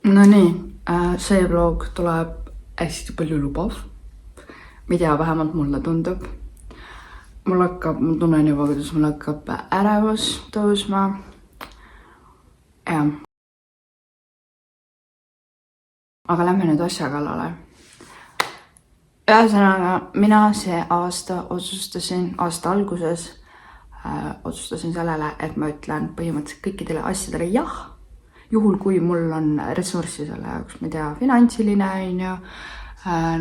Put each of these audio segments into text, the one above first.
No nii, see vlog tuleb hästi palju lubav. Ma ei tea, vähemalt mulle tundub. Ma tunnen juba, kuidas mul hakkab ärevus tõusma. Jah. Aga lähme nüüd asja kallale. Ühesõnaga, mina see aasta aasta alguses otsustasin sellele, et ma ütlen põhimõtteliselt kõikidele asjadele jah. Juhul, kui mul on ressurssi selle jaoks, ma ei tea, finantsiline on ju,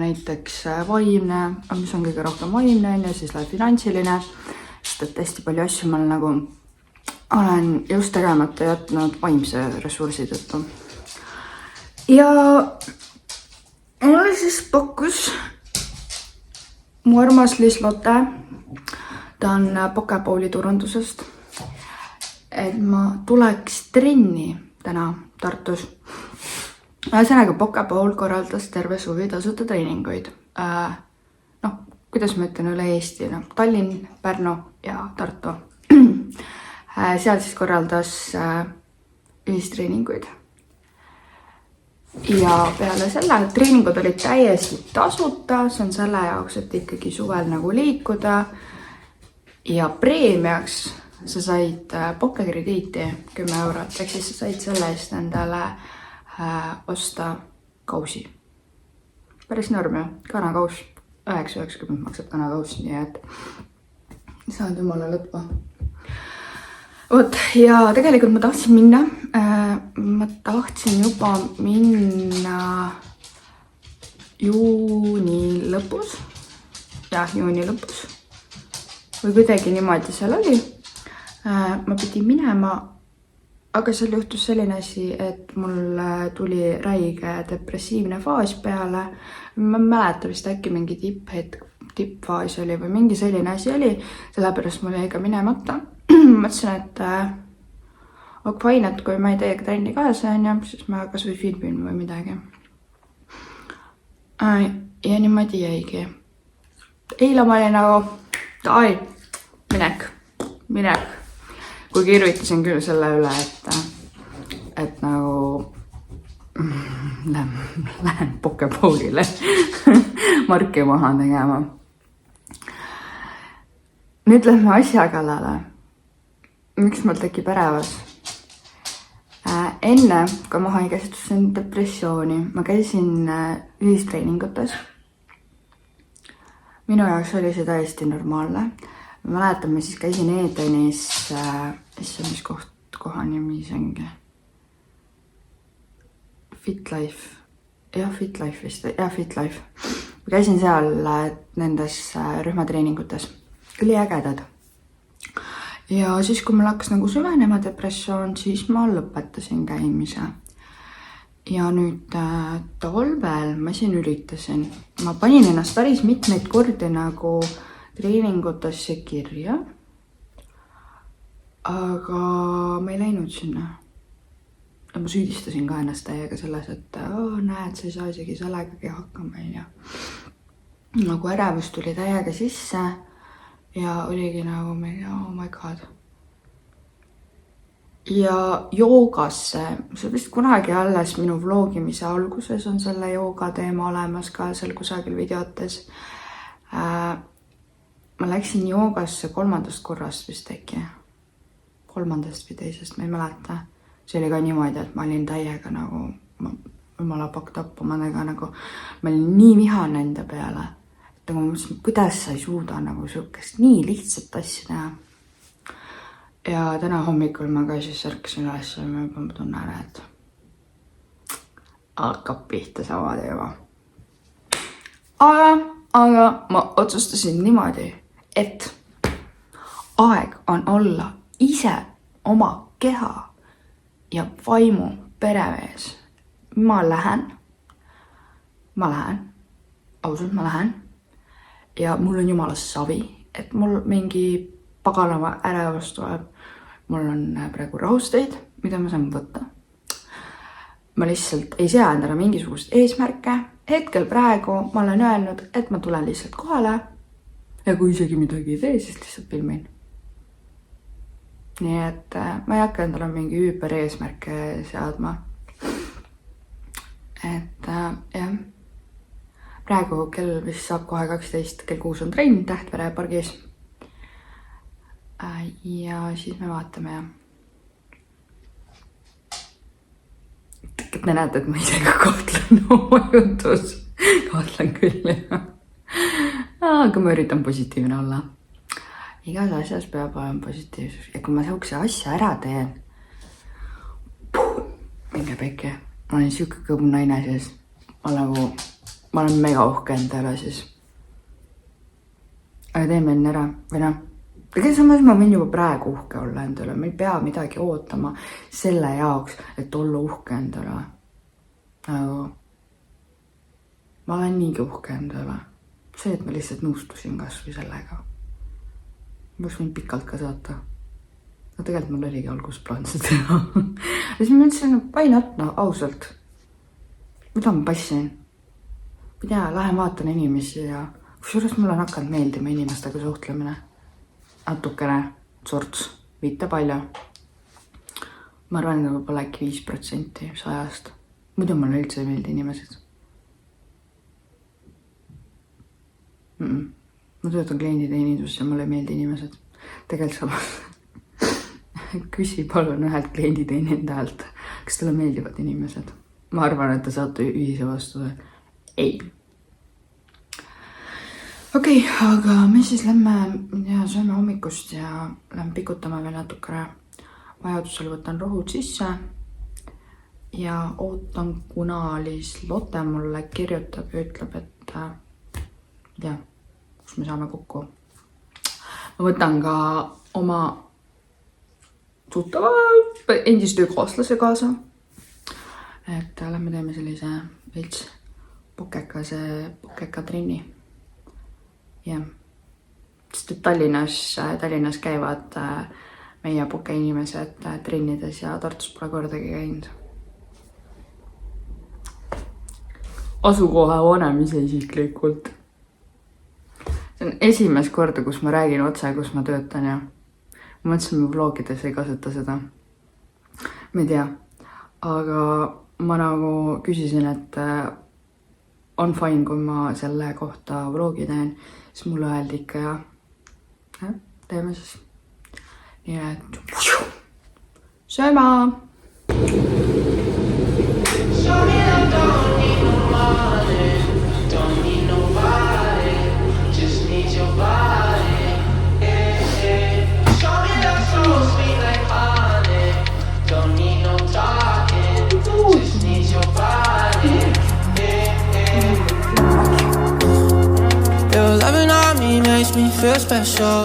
näiteks vaimne, mis on kõige rohkem vaimne on ju, siis läheb finantsiline, sest et hästi palju asju ma nagu olen just tegemata jätnud vaimse ressursi tõttu. Ja mulle siis pakkus mu armas Liis Lotte, ta on Pokepooli turundusest, et ma tuleks trenni täna Tartus. Ühesõnaga Pokepool korraldas terve suvi tasuta treeninguid. Kuidas ma ütlen, üle Eesti, Tallinn, Pärnu ja Tartu. Seal siis korraldas ühistreeninguid. Ja peale selle treeningud olid täiesti tasuta, see on selle jaoks, et ikkagi suvel nagu liikuda. Ja preemiaks sa said pokekrediiti 10 €, ehk siis sa said selle eest endale osta kausi. Päris norm ju, kanakaus, 9,90 maksab kanakaus, nii et saad jumala lõppu. Vot, ja tegelikult ma tahtsin minna. Ma tahtsin juba minna juuni lõpus. Jah, juuni lõpus. Või kuidagi niimoodi seal oli. Ma pidin minema, aga seal juhtus selline asi, et mul tuli räige depressiivne faas peale. Ma mäleta vist äkki mingi tippfaas oli või mingi selline asi oli, sellepärast mul jäi ka minemata. Mõtlesin, et fine, et kui ma ei teiega trenni kaasa on ja, siis ma kas või filmin või midagi. Ja niimoodi jäigi. Eile ma olin nagu, minek. Kuigi irvitasin küll selle üle, et nagu lähen Pokepoolile marki maha tegema. Nüüd lähme asja kallale. Miks mul tekib ärevus? Enne, kui ma haigestusin depressiooni, ma käisin ühistreeningutes. Minu jaoks oli see täiesti normaalne. Ma mäletan, ma siis käisin Edenis, mis koha nimi see ongi? FitLife. Jah, FitLife vist. Jah, FitLife. Ma käisin seal nendes rühmatreeningutes. Üliägedad. Ja siis, kui mul hakkas nagu süvenema depressioon, siis ma lõpetasin käimise. Ja nüüd talvel ma siin üritasin. Ma panin ennast päris mitmeid kordi nagu treeningutesse kirja. Aga ma ei läinud sinna. Ja ma süüdistasin ka ennast täiega selles, et näed, sa ei saa isegi sellegagi hakkama. Nagu ärevus tuli täiega sisse. Ja oligi nagu oh my god. Ja joogasse, see vist kunagi alles minu vlogimise alguses on selle jooga teema olemas ka seal kusagil videotes. Ma läksin joogasse 3. korrast vist äkki. 3. või 2, ma ei mäleta. See oli ka niimoodi, et ma olin täiega nagu, jumala pakk tappumadega nagu, ma olin nii vihane enda peale. Ma mõtlesin, kuidas sa ei suuda nagu sihukest nii lihtsat asja teha. Ja täna hommikul ma ka siis ärkasin üles ja ma tunnen, et hakkab pihta sama teema. Aga ma otsustasin niimoodi, et aeg on olla ise oma keha ja vaimu peremees. Ma lähen, ausalt ma lähen. Ja mul on jumala savi, et mul mingi paganama ärevus tuleb. Mul on praegu rahusteid, mida ma saan võtta. Ma lihtsalt ei sea endale mingisugust eesmärke. Hetkel praegu ma olen öelnud, et ma tulen lihtsalt kohale. Ja kui isegi midagi ei tee, siis lihtsalt filmin. Nii et ma ei hakka endale mingi hüüper eesmärke seadma. et jah, praegu kell vist saab kohe 12, kell 6 on trenn Tähtvere pargis. Ja siis me vaatame ja et me näete, et ma ise ka kahtlen oma jutus. Kahtlen küll, jah. Aga ma üritan positiivne olla. Igas asjas peab olema positiivsus. Ja kui ma sihukese asja ära teen, minge peke. Ma olen sihuke kõmm naine siis. Ma olen mega uhke endale siis. Aga teeme enne ära. Või noh. Aga samas ma võin juba praegu uhke olla endale. Ma ei pea midagi ootama selle jaoks, et olla uhke endale. Nagu ma olen niigi uhke endale. See, et ma lihtsalt nõustusin kasvõi sellega. Ma võin pikalt ka saata. No tegelikult mul oligi algusplaan seda teha. Ja siis ma mõtlesin, why not, no ausalt. Mida ma passin? Mida lähen vaatan inimesi ja kusjuures mulle on hakanud meeldima inimestega suhtlemine. Natukene sorts, mitte palju. Ma arvan, et võib-olla äkki 5% 100-st. Muidu mulle üldse ei meeldi inimesed. Ma töötan klienditeenindus ja mulle ei meeldi inimesed. Tegelikult samas küsi palun ühelt klienditeenindajalt, kas talle meeldivad inimesed. Ma arvan, et te saate ühise vastuse. Ei. Okei, aga me siis lähme ja sööme hommikust ja lähme pikutame veel natukene. Vajadusel võtan rohud sisse ja ootan, kuna Liis Lotte mulle kirjutab ja ütleb, et ja, kus me saame kokku. Ma võtan ka oma tuttava endise töökaaslase kaasa. Et lähme teeme sellise veits pukeka trenni. Jah, sest Tallinnas käivad meie puke inimesed trennides ja Tartus pole kordagi käinud. Asukoha vanem ise isiklikult. See on esimest korda, kus ma räägin otse, kus ma töötan ja ma mõtlesin, et vlogides ei kasuta seda. Ma ei tea, aga ma nagu küsisin, et on fine, kui ma selle kohta vlogi teen, siis mulle öeldi ikka ja teeme siis. Nii et sööma! Makes me feel special.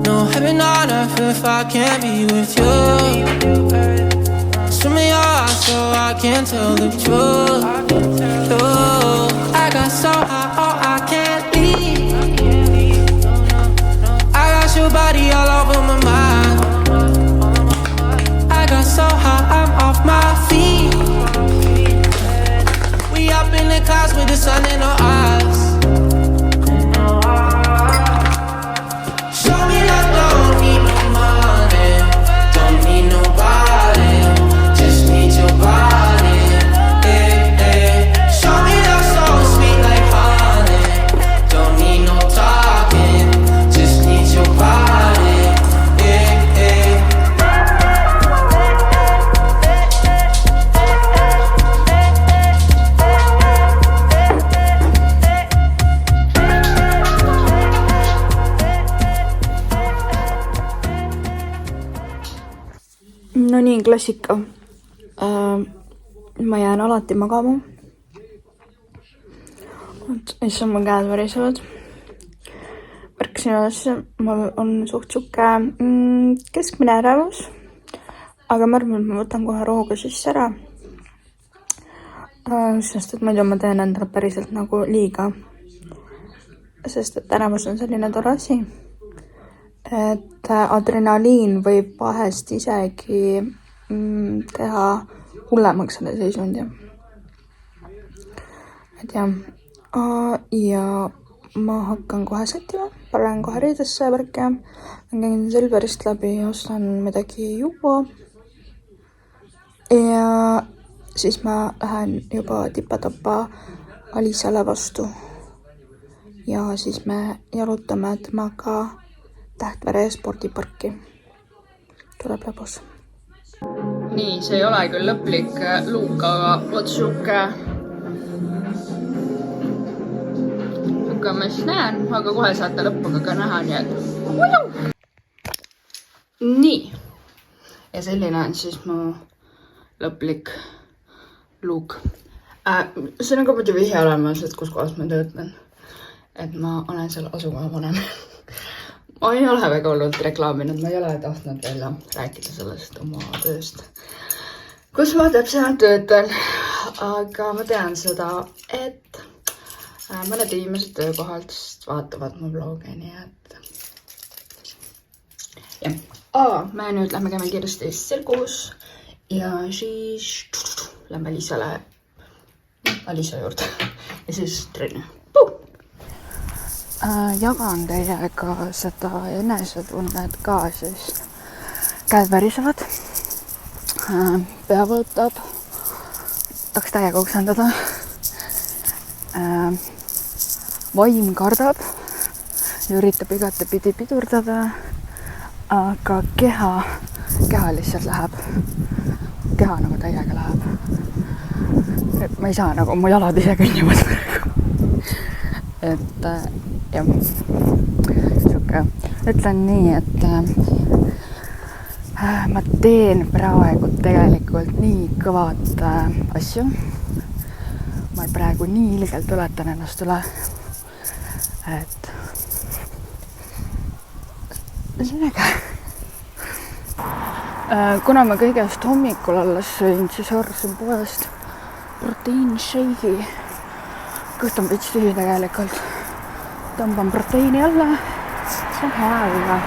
No heaven on earth if I can't be with you. Swim in your eyes so I can't tell the truth. I got so high, oh I can't leave. I got your body all over my mind. I got so high, I'm off my feet. We up in the clouds with the sun in our eyes. No nii, klassika. Ma jään alati magama. Issa mu käed varisevad. Märkasin üles, mul on suht suke keskmine ärevus. Aga ma arvan, et ma võtan kohe rohuga sisse ära. Sest et ma ei tea, ma teen endale päriselt nagu liiga. Sest et ärevus on selline tore asi. Et adrenaliin võib vahest isegi teha hullemaks selle seisundi. Et jah. Ja ma hakkan kohe sättima. Panen kohe riidesse värke. Käin Selverist läbi ja ostan midagi juua. Ja siis ma lähen juba tipa-tapa Alisale vastu. Ja siis me jalutame temaga Tähtvere spordiparki. Tuleb lõbus. Nii, see ei ole küll lõplik luuk, aga vot siuke ma siis näen, aga kohe saate lõppuga ka näha, nii et nii. Ja selline on siis mu lõplik luuk. See on ka muidu vihje olemas, et kus kohas ma töötan. Et ma olen seal asukoha vanem. Ma ei ole väga olnud reklaaminud, ma ei ole tahtnud veel rääkida sellest oma tööst. Kus ma täpselt töötan, aga ma tean seda, et mõned inimesed töökohalt vaatavad mu vloge, nii et jah. Me nüüd lähme käime kiiresti sirkus ja siis lähme Alisa juurde ja siis trenni. Jagan teiega seda enesetunnet ka, siis käed värisevad, pea võtab, tahaks täiega oksendada, vaim kardab ja üritab igatepidi pidurdada, aga keha lihtsalt läheb, keha nagu täiega läheb. Ma ei saa nagu, mu jalad ise kõnnivad praegu. Et jah, siuke, ütlen nii, et ma teen praegu tegelikult nii kõvad asju. Ma praegu nii ilgelt ületan ennast üle, et see on äge. Kuna ma kõigest hommikul alles sõin, siis arvasin poest proteiinsheigi. Kõht on veits tühi tegelikult. Tõmban proteiini alla. See on hea üle.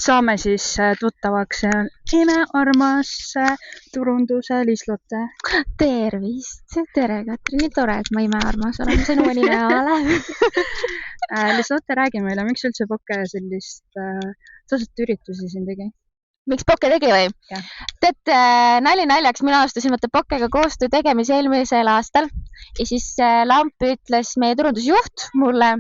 Saame siis tuttavaks imearmas turunduse Liis-Lotte. Tervist! Tere, Katri! Nii tore, et ma imearmas olen. See on mu nime ole. Liis-Lotte, räägi meile, miks üldse Poke sellist tasuta üritusi siin tegi? Miks Poke tegi või? Ja. Tead, nali naljaks, mina alustasin Pokega koostöö tegemise eelmisel aastal ja siis Lamp ütles meie turundusjuht mulle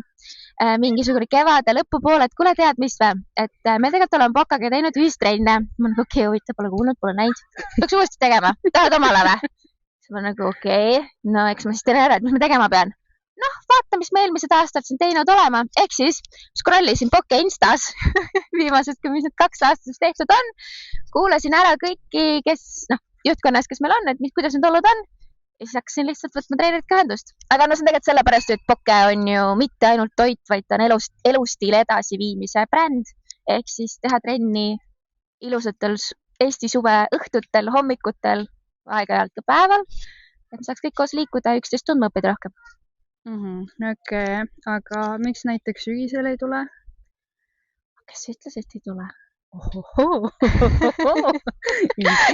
mingisugune kevade lõpupoole, et kuule tead mis või, et me tegelikult oleme Pokaga teinud ühistrenne. Ma olen okei, huvitav, pole kuulnud, pole näinud. Peaks uuesti tegema. Tahad omale või? Siis ma nagu okei, no eks ma siis teen ära, et mis ma tegema pean. Noh, vaata, mis me eelmised aastad siin teinud olema. Ehk siis scrollisin Poke Instas viimased, mis need 2 aastat tehtud on. Kuulasin ära kõiki, kes, juhtkonnas, kes meil on, et kuidas need olud on. Ja siis hakkasin lihtsalt võtma treenerit ühendust. Aga no see on tegelikult sellepärast, et Poke on ju mitte ainult toit, vaid ta on elustiile edasiviimise bränd. Ehk siis teha trenni ilusatel Eesti suve õhtutel, hommikutel, aeg-ajalt ka päeval. Et saaks kõik koos liikuda ja 11 tundma õppida rohkem. Okei, aga miks näiteks sügisel ei tule? Kes ütles, et ei tule?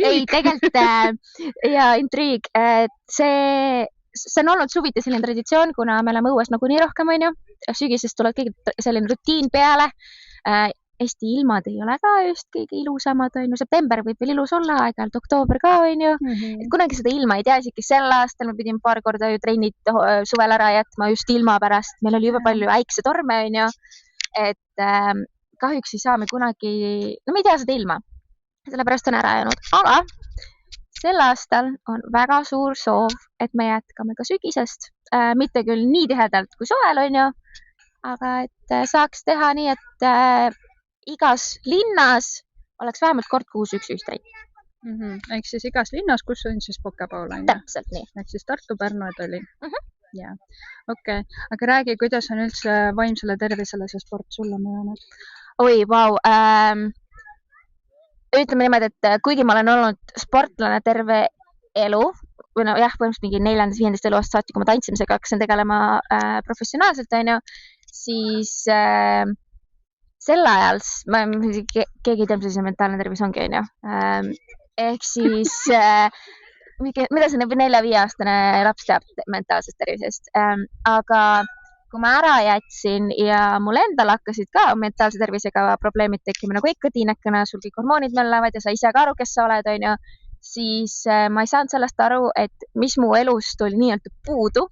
Ei, tegelikult ja intriig, et see on olnud suviti selline traditsioon, kuna me oleme õues nagunii rohkem, on ju. Sügisest tuleb kõik selline rutiin peale. Eesti ilmad ei ole ka just kõige ilusamad, on ju, september võib veel ilus olla, aeg-ajalt oktoober ka, on ju. Et kunagi seda ilma ei tea, isegi sel aastal ma pidin paar korda ju trennid suvel ära jätma just ilma pärast. Meil oli juba palju äiksetorme, on ju. Et kahjuks ei saa me kunagi, no me ei tea seda ilma. Sellepärast on ära jäänud. Aga sel aastal on väga suur soov, et me jätkame ka sügisest. Mitte küll nii tihedalt kui suvel, on ju. Aga et saaks teha nii, et igas linnas oleks vähemalt kord kuus üks ühistrenn. Ehk siis igas linnas, kus on siis pokepool, on ju? Täpselt nii. Ehk siis Tartu, Pärnu ja Tallinn. Ja. Okei. Aga räägi, kuidas on üldse vaimsele tervisele see sport sulle mõjunud? Oi, vau. Ütleme niimoodi, et kuigi ma olen olnud sportlane terve elu, või no jah, põhimõtteliselt mingi 4.-5. eluast saati, kui ma tantsimisega hakkasin tegelema professionaalselt, on ju, siis sel ajal, keegi ei tea, mis see mentaalne tervis ongi, on ju. Ehk siis, mida see 4-5-aastane laps teab mentaalsest tervisest. Aga kui ma ära jätsin ja mul endal hakkasid ka mentaalse tervisega probleemid tekkima, nagu ikka tiinekana, sul kõik hormoonid möllavad ja sa ise ka aru, kes sa oled, on ju, siis ma ei saanud sellest aru, et mis mu elust oli nii-öelda puudu,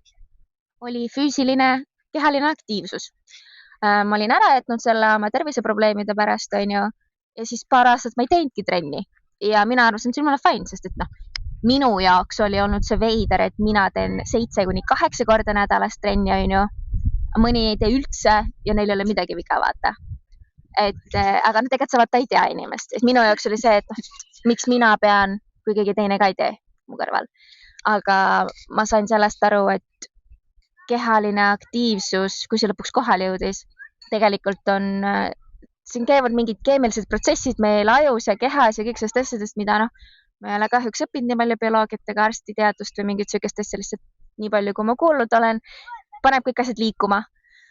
oli füüsiline, kehaline aktiivsus. Ma olin ära jätnud selle oma terviseprobleemide pärast, on ju, ja siis paar aastat ma ei teinudki trenni. Ja mina arvasin, et see on mulle fine, sest et minu jaoks oli olnud see veider, et mina teen 7-8 korda nädalas trenni, on ju. Mõni ei tee üldse ja neil ei ole midagi viga, vaata. Aga tegelikult sa vaata ei tea inimest. Minu jaoks oli see, et miks mina pean, kui keegi teine ka ei tee mu kõrval. Aga ma sain sellest aru, et kehaline aktiivsus, kui see lõpuks kohale jõudis, tegelikult on, siin käivad mingid keemilised protsessid meil ajus ja kehas ja kõik sellest asjadest, mida ma ei ole kahjuks õppinud nii palju bioloogiat ega arstiteadust või mingit söökest asja lihtsalt nii palju, kui ma kuulnud olen, paneb kõik asjad liikuma.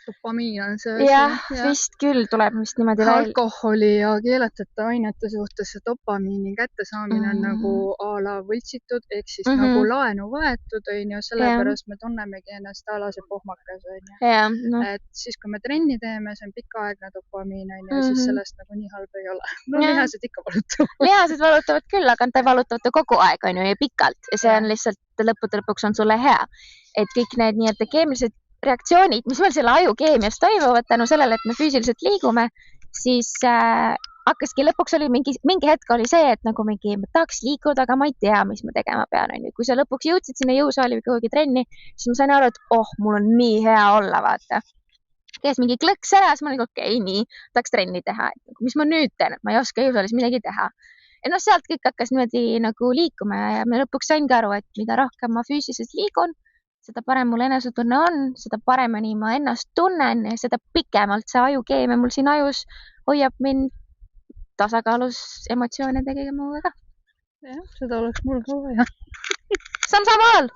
Dopamiin on see. Jah, vist küll tuleb vist niimoodi välja. Alkoholi ja keelatud ainete suhtes see dopamiini kättesaamine on nagu a la võltsitud, ehk siis nagu laenu võetud, on ju, sellepärast me tunnemegi ennast alase pohmakas, on ju. Et siis, kui me trenni teeme, see on pikaaegne dopamiin, on ju, siis sellest nagu nii halb ei ole. No lihased ikka valutavad. Lihased valutavad küll, aga nad valutavad kogu aeg, on ju, ja pikalt. Ja see on lihtsalt lõppude lõpuks on sulle hea. Et kõik need nii-öelda keemilised reaktsioonid, mis meil selle ajukeemias toimuvad tänu sellele, et me füüsiliselt liigume, siis hakkaski lõpuks oli mingi hetk oli see, et nagu ma tahaks liikuda, aga ma ei tea, mis ma tegema pean. Kui sa lõpuks jõudsid sinna jõusaali või kuhugi trenni, siis ma sain aru, et mul on nii hea olla, vaata. Käes mingi klõks ära, siis ma olin okei, nii, tahaks trenni teha. Mis ma nüüd teen, et ma ei oska jõusaalis midagi teha. Ja sealt kõik hakkas niimoodi nagu liikuma ja ma lõpuks sain ka aru, et mida rohkem ma füüsiliselt liigun, seda parem mul enesetunne on, seda paremini ma ennast tunnen ja seda pikemalt see ajukeemia mul siin ajus hoiab mind tasakaalus emotsioonide kõige muuga ka. Jah, seda oleks mul ka vaja. See on samal!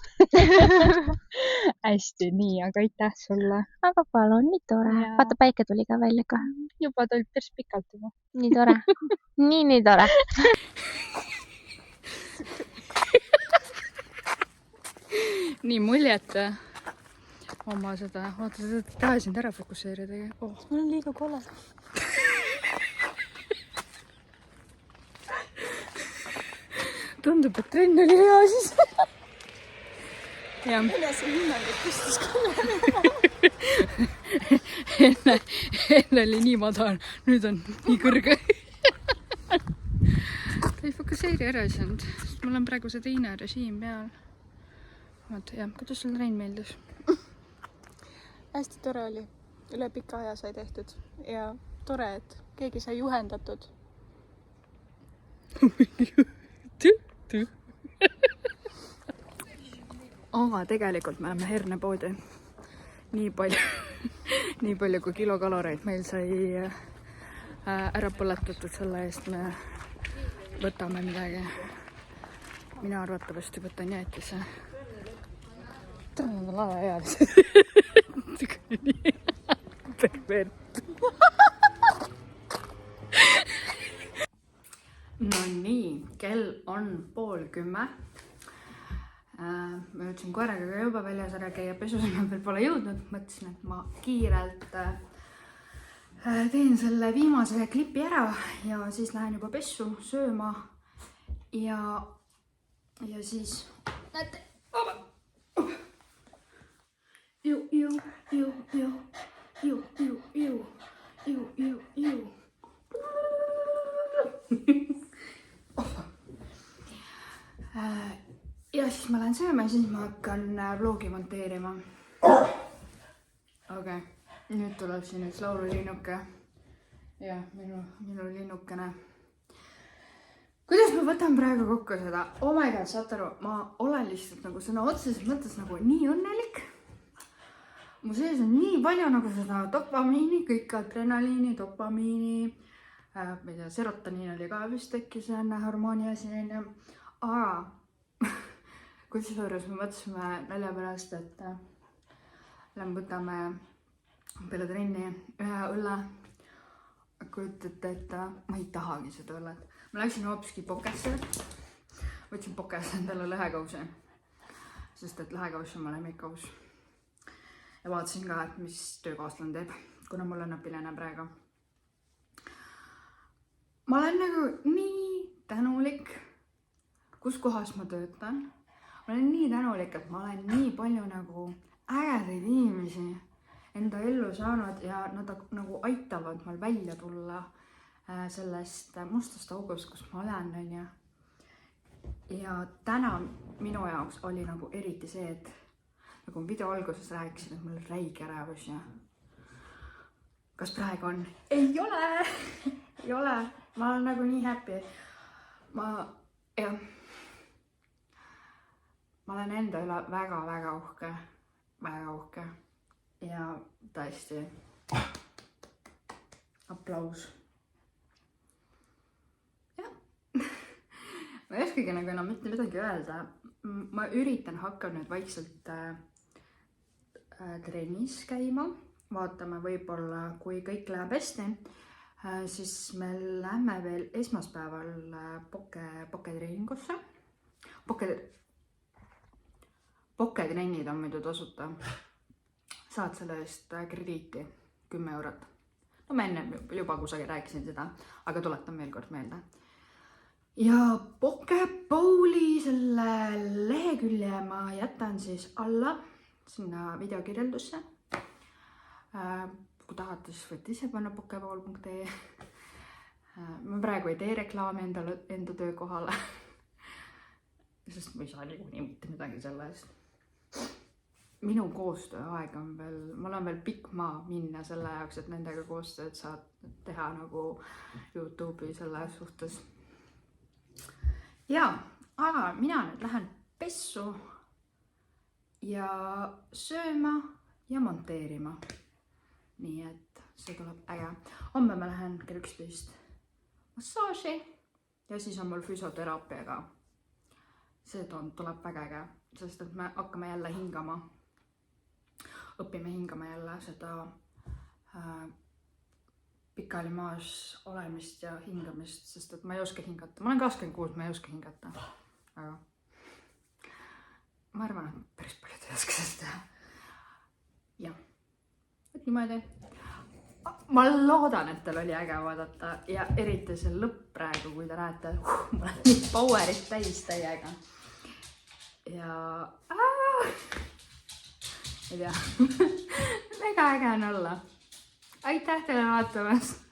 Hästi, nii, aga aitäh sulle. Aga palun, nii tore. Vaata, päike tuli ka välja ka. Juba tuli päris pikalt juba. Nii tore. nii tore. Nii muljet oma seda, vaata seda taha sind ära fokusseerida. Mul on liiga kolle. Tundub, et trenn oli hea siis. Enese hinnangud püstis Enne oli nii madal, nüüd on nii kõrge. Ta ei fokusseeri ära sind, sest mul on praegu see teine režiim peal. Kuidas sul trenn meeldis? Hästi tore oli. Üle pika aja sai tehtud. Ja tore, et keegi sai juhendatud. Aga tegelikult me oleme hernepoodi. Nii palju kui kilokaloreid meil sai ära põletatud selle eest. Me võtame midagi. Mina arvatavasti võtan jäätise. Tänan alaealised. Perfekt. No nii, kell on 9:30. Ma jõudsin koeraga ka juba väljas ära käia, pesus ma veel pole jõudnud. Mõtlesin, et ma kiirelt teen selle viimase klipi ära ja siis lähen juba pessu sööma ja siis näete, ja siis ma lähen sööma ja siis ma hakkan vlogi monteerima. Okei, nüüd tuleb siin üks laululinnuke. Jah, minu linnukene. Kuidas ma võtan praegu kokku seda? Oh my god, saate aru, ma olen lihtsalt nagu sõna otseses mõttes nagu nii õnnelik. Mu sees on nii palju nagu seda dopamiini, kõik adrenaliini, dopamiini, ma ei tea, serotoniin oli ka vist äkki see hormooni asi, aga kusjuures me mõtlesime nalja pärast, et lähen võtame peale trenni ühe õlle. Kujutate, et ma ei tahagi seda õllet. Ma läksin hoopiski Pokesse. Võtsin Pokesse endale lõhekausi, sest et lõhekaus on mu lemmikkaus. Ja vaatasin ka, et mis töökaaslan teeb, kuna mul on õpilane praegu. Ma olen nagu nii tänulik, kus kohas ma töötan. Ma olen nii tänulik, et ma olen nii palju nagu ägedaid inimesi enda ellu saanud ja nad nagu aitavad mal välja tulla sellest mustast august, kus ma olen. Ja täna minu jaoks oli nagu eriti see, et nagu video alguses rääkisin, et mul on räige ärevus ja kas praegu on? Ei ole! Ei ole! Ma olen nagu nii happy. Ma olen enda üle väga-väga uhke. Väga uhke. Ja tõesti aplaus. Jah. Ma ei oskagi nagu enam mitte midagi öelda. Ma üritan hakka nüüd vaikselt trennis käima. Vaatame võib-olla, kui kõik läheb hästi, siis me lähme veel esmaspäeval poketreeningusse. Poketrennid on muidu tasuta. Saad selle eest krediiti 10 eurot. No ma enne juba kusagil rääkisin seda, aga tuletan veel kord meelde. Ja Pokebowli selle lehekülje ma jätan siis alla sinna videokirjeldusse. Kui tahate, siis võite ise panna pokebowl.ee. Ma praegu ei tee reklaami enda töökohale, sest ma ei saa niikuinii mitte midagi selle eest. Minu koostööaeg on veel, mul on veel pikk maa minna selle jaoks, et nendega koostööd saad teha nagu YouTube'i selle suhtes. Ja, aga mina nüüd lähen pessu ja sööma ja monteerima. Nii et see tuleb äge. Homme ma lähen kell 11 massaaži ja siis on mul füsioteraapiaga. See tuleb väga äge, sest et me hakkame jälle hingama. Õpime hingama jälle seda pikali maas olemist ja hingamist, sest et ma ei oska hingata. Ma olen 26, ma ei oska hingata. Aga ma arvan, et päris paljud ei oska seda teha. Jah, et niimoodi. Ma loodan, et teil oli äge vaadata ja eriti see lõpp praegu, kui te näete, mul on nii powerit täis täiega. Ja ei tea, väga äge on olla. Aitäh teile vaatamast!